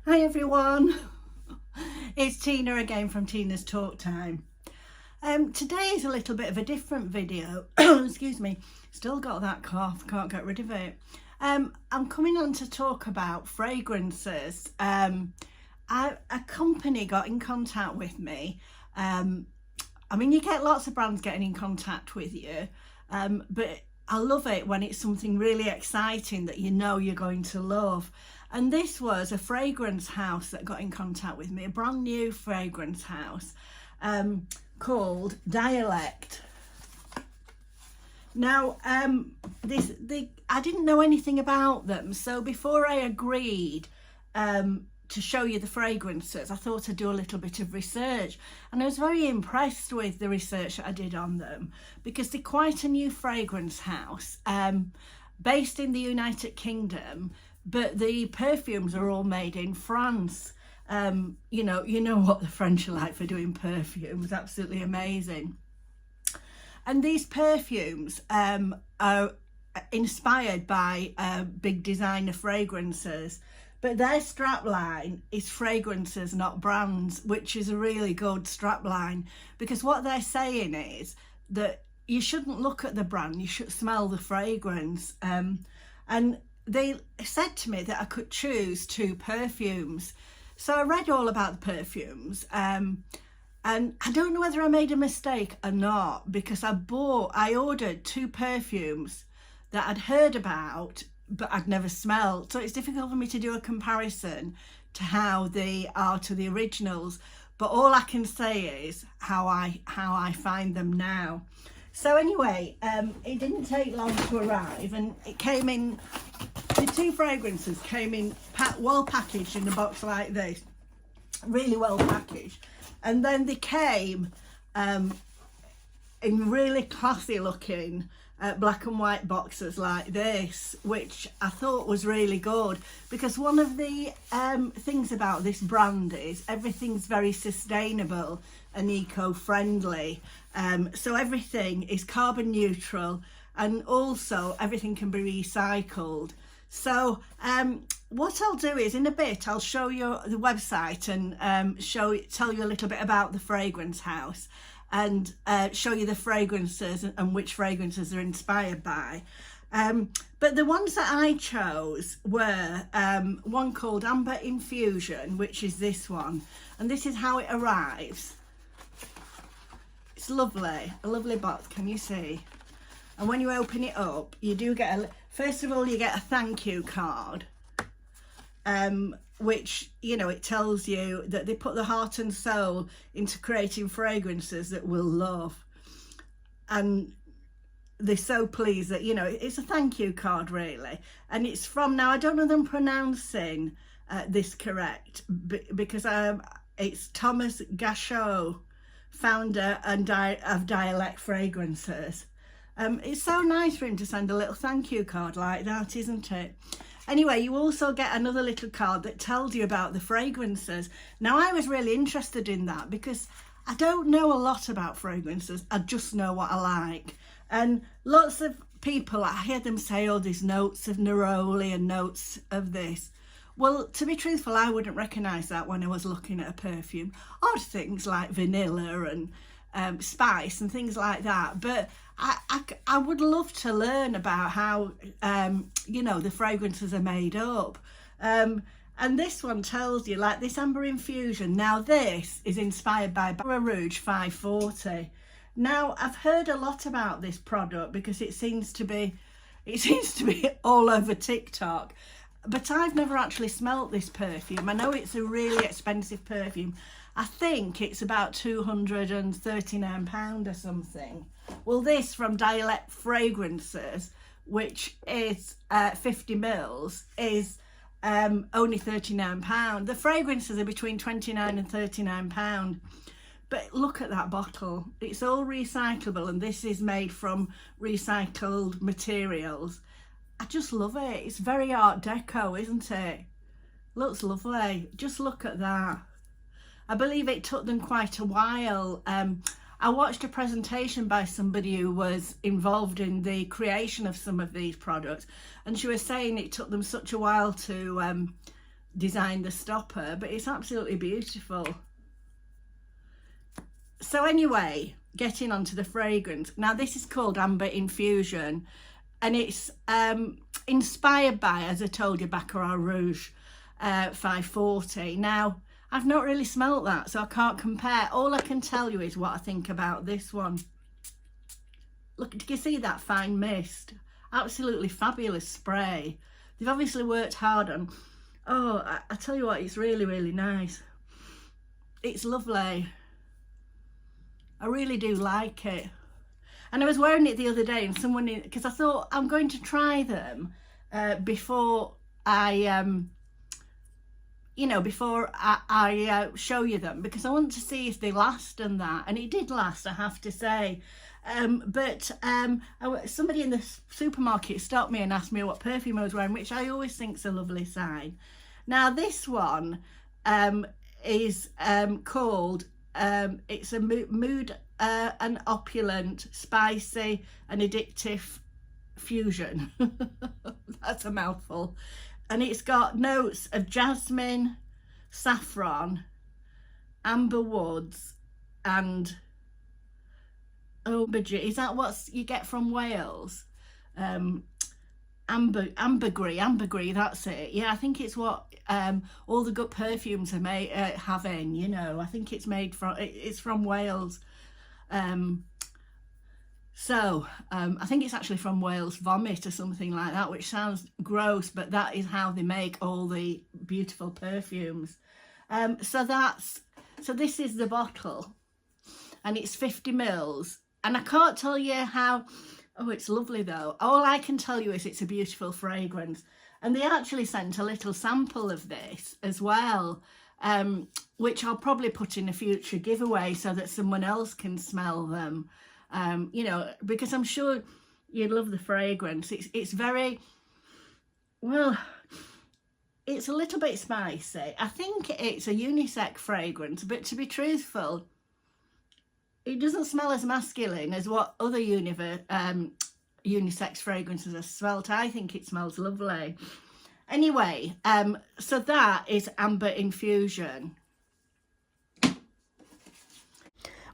Hi everyone, it's Tina again from Tina's Talk Time. Today is a little bit of a different video. Excuse me, still got that cough, can't get rid of it. I'm coming on to talk about fragrances. A company got in contact with me. I mean, you get lots of brands getting in contact with you, but I love it when it's something really exciting that you know you're going to love. And this was a fragrance house that got in contact with me, a brand new fragrance house called Dialect. Now, I didn't know anything about them, so before I agreed to show you the fragrances, I thought I'd do a little bit of research, and I was very impressed with the research that I did on them, because they're quite a new fragrance house based in the United Kingdom, but the perfumes are all made in France. You know what the French are like for doing perfumes, absolutely amazing. And these perfumes are inspired by big designer fragrances, but their strapline is fragrances, not brands, which is a really good strapline, because what they're saying is that you shouldn't look at the brand, you should smell the fragrance. And they said to me that I could choose 2 perfumes. So I read all about the perfumes, and I don't know whether I made a mistake or not, because I ordered 2 perfumes that I'd heard about but I'd never smelled, so it's difficult for me to do a comparison to how they are to the originals, but all I can say is how I find them now. So anyway, it didn't take long to arrive, and it came in, the 2 fragrances came in well packaged in a box like this, really well packaged, and then they came in really classy looking black and white boxes like this, which I thought was really good, because one of the things about this brand is everything's very sustainable and eco-friendly. So everything is carbon neutral, and also everything can be recycled. So what I'll do is, in a bit I'll show you the website and tell you a little bit about the fragrance house, and show you the fragrances and which fragrances are inspired by. But the ones that I chose were one called Amber Infusion, which is this one, and this is how it arrives. It's lovely, a lovely box, can you see? And when you open it up, you do get first of all you get a thank you card, which, you know, it tells you that they put the heart and soul into creating fragrances that we'll love, and they're so pleased that, you know, it's a thank you card really. And it's from, now I don't know if I'm pronouncing this correct, because it's Thomas Gachot, founder and of Dialect Fragrances. It's so nice for him to send a little thank you card like that, isn't it? Anyway, you also get another little card that tells you about the fragrances. Now, I was really interested in that because I don't know a lot about fragrances. I just know what I like. And lots of people, I hear them say, oh, there's notes of neroli and notes of this. Well, to be truthful, I wouldn't recognise that when I was looking at a perfume. Odd things like vanilla and spice and things like that. But I would love to learn about how, you know, the fragrances are made up. And this one tells you, like this Amber Infusion. Now, this is inspired by Baton Rouge 540. Now, I've heard a lot about this product because it seems to be all over TikTok. But I've never actually smelt this perfume. I know it's a really expensive perfume. I think it's about £239 or something. Well, this from Dialect Fragrances, which is 50 mils, is only £39. The fragrances are between £29 and £39. But look at that bottle. It's all recyclable, and this is made from recycled materials. I just love it. It's very Art Deco, isn't it? Looks lovely. Just look at that. I believe it took them quite a while. I watched a presentation by somebody who was involved in the creation of some of these products, and she was saying it took them such a while to designed the stopper, but it's absolutely beautiful. So anyway, getting onto the fragrance. Now this is called Amber Infusion, and it's inspired by, as I told you, Baccarat Rouge 540. Now, I've not really smelt that, so I can't compare. All I can tell you is what I think about this one. Look, do you see that fine mist? Absolutely fabulous spray. They've obviously worked hard on. Oh, I tell you what, it's really, really nice. It's lovely. I really do like it. And I was wearing it the other day, and someone, because I thought I'm going to try them before I before I show you them, because I want to see if they last and that. And it did last, I have to say. But somebody in the supermarket stopped me and asked me what perfume I was wearing, which I always think is a lovely sign. Now this one is called, it's a mood an opulent, spicy and addictive fusion. That's a mouthful. And it's got notes of jasmine, saffron, amber woods and aubergine. Is that what you get from Wales? Ambergris, that's it. Yeah, I think it's what all the good perfumes are made have in, you know. I think it's made from, it's from Wales. I think it's actually from Wales vomit or something like that, which sounds gross, but that is how they make all the beautiful perfumes. So this is the bottle, and it's 50 mils, and I can't tell you how. Oh, it's lovely though. All I can tell you is it's a beautiful fragrance. And they actually sent a little sample of this as well, which I'll probably put in a future giveaway so that someone else can smell them. You know, because I'm sure you'd love the fragrance. It's very, well, it's a little bit spicy. I think it's a unisex fragrance, but to be truthful, it doesn't smell as masculine as what other unisex fragrances have smelled. I think it smells lovely. Anyway, so that is Amber Infusion.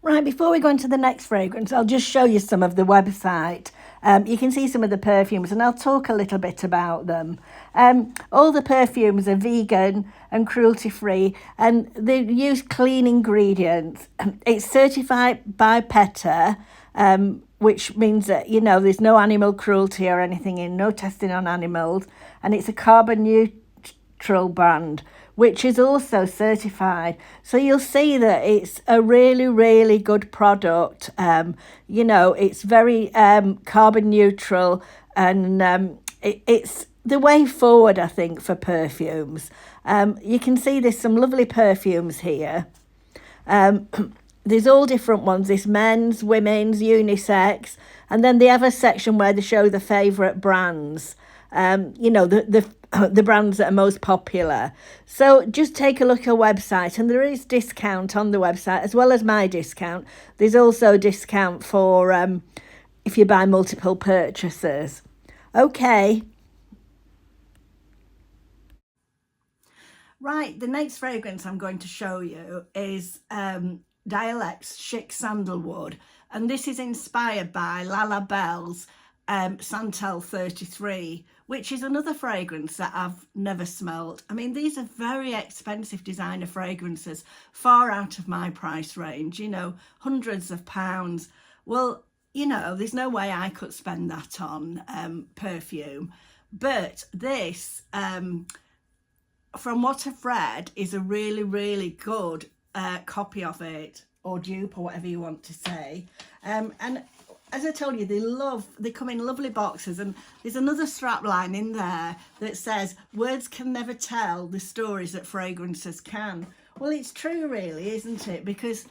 Right, before we go into the next fragrance, I'll just show you some of the website. You can see some of the perfumes, and I'll talk a little bit about them. All the perfumes are vegan and cruelty-free, and they use clean ingredients. It's certified by PETA, which means that, you know, there's no animal cruelty or anything in, no testing on animals, and it's a carbon neutral brand, which is also certified. So you'll see that it's a really, really good product. You know, it's very carbon neutral, and it's the way forward, I think, for perfumes. You can see there's some lovely perfumes here. There's all different ones. There's men's, women's, unisex, and then they have a section where they show the favourite brands. You know, the brands that are most popular. So just take a look at a website, and there is discount on the website as well as my discount. There's also a discount for if you buy multiple purchases. Okay. Right, the next fragrance I'm going to show you is Dialect's Chic Sandalwood, and this is inspired by Lala Bell's Santal 33, which is another fragrance that I've never smelled. I mean, these are very expensive designer fragrances, far out of my price range, you know, hundreds of pounds. Well, you know, there's no way I could spend that on perfume. But this, from what I've read, is a really, really good copy of it, or dupe, or whatever you want to say. And as I told you, they come in lovely boxes, and there's another strap line in there that says, words can never tell the stories that fragrances can. Well, it's true really, isn't it? Because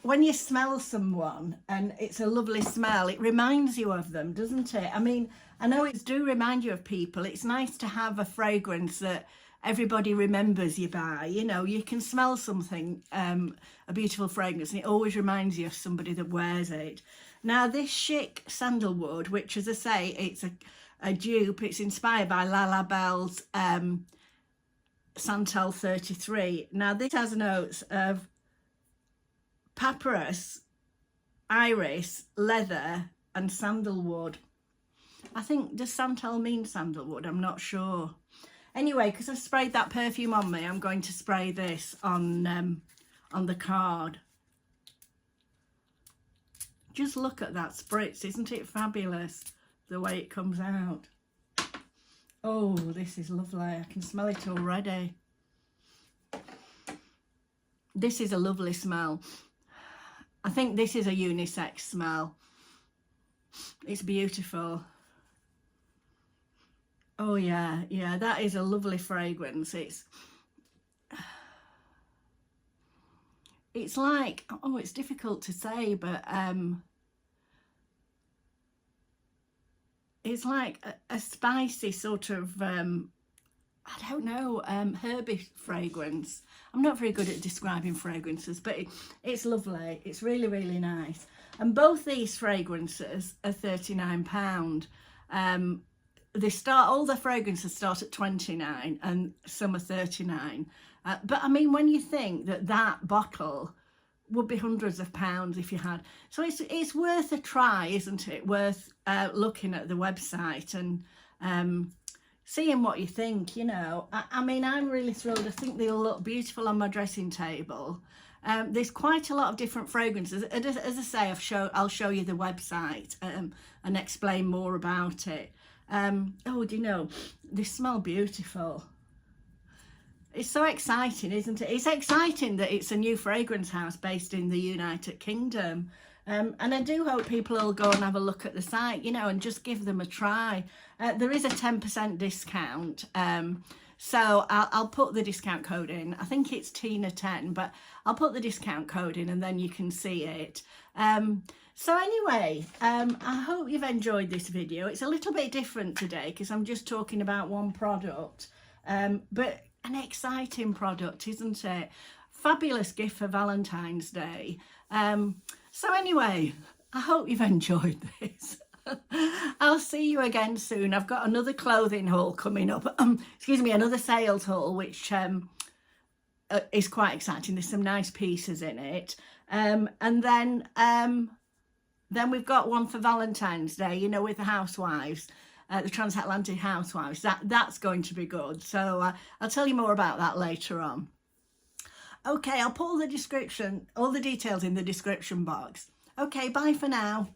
when you smell someone and it's a lovely smell, it reminds you of them, doesn't it? I mean, I know it do remind you of people. It's nice to have a fragrance that everybody remembers you by. You know, you can smell something, a beautiful fragrance, and it always reminds you of somebody that wears it. Now this Chic Sandalwood, which, as I say, it's a dupe. It's inspired by La La Belle's Santal 33. Now this has notes of papyrus, iris, leather and sandalwood. I think, does Santal mean sandalwood? I'm not sure. Anyway, because I sprayed that perfume on me, I'm going to spray this on the card. Just look at that spritz, isn't it fabulous, the way it comes out? Oh, this is lovely. I can smell it already. This is a lovely smell. I think this is a unisex smell. It's beautiful. Oh yeah, yeah, that is a lovely fragrance. It's like, oh, it's difficult to say, but it's like a spicy sort of I don't know, herby fragrance. I'm not very good at describing fragrances, but it's lovely. It's really, really nice. And both these fragrances are £39. All the fragrances start at 29 and some are 39. But I mean, when you think that bottle would be hundreds of pounds if you had, so it's worth a try, isn't it? Worth looking at the website and seeing what you think, you know. I mean, I'm really thrilled. I think they'll look beautiful on my dressing table. There's quite a lot of different fragrances. As I say, I'll show you the website and explain more about it. Oh, do you know, they smell beautiful. It's so exciting, isn't it? It's exciting that it's a new fragrance house based in the United Kingdom. And I do hope people will go and have a look at the site, you know, and just give them a try. There is a 10% discount. So I'll put the discount code in. I think it's Tina10, but I'll put the discount code in and then you can see it. So anyway, I hope you've enjoyed this video. It's a little bit different today because I'm just talking about one product, but an exciting product, isn't it? Fabulous gift for Valentine's Day. So anyway, I hope you've enjoyed this. I'll see you again soon. I've got another clothing haul coming up. Excuse me, another sales haul, which is quite exciting. There's some nice pieces in it. And then we've got one for Valentine's Day, you know, with the housewives, the transatlantic housewives. That's going to be good. So I'll tell you more about that later on. Okay, I'll put all the details in the description box. Okay, bye for now.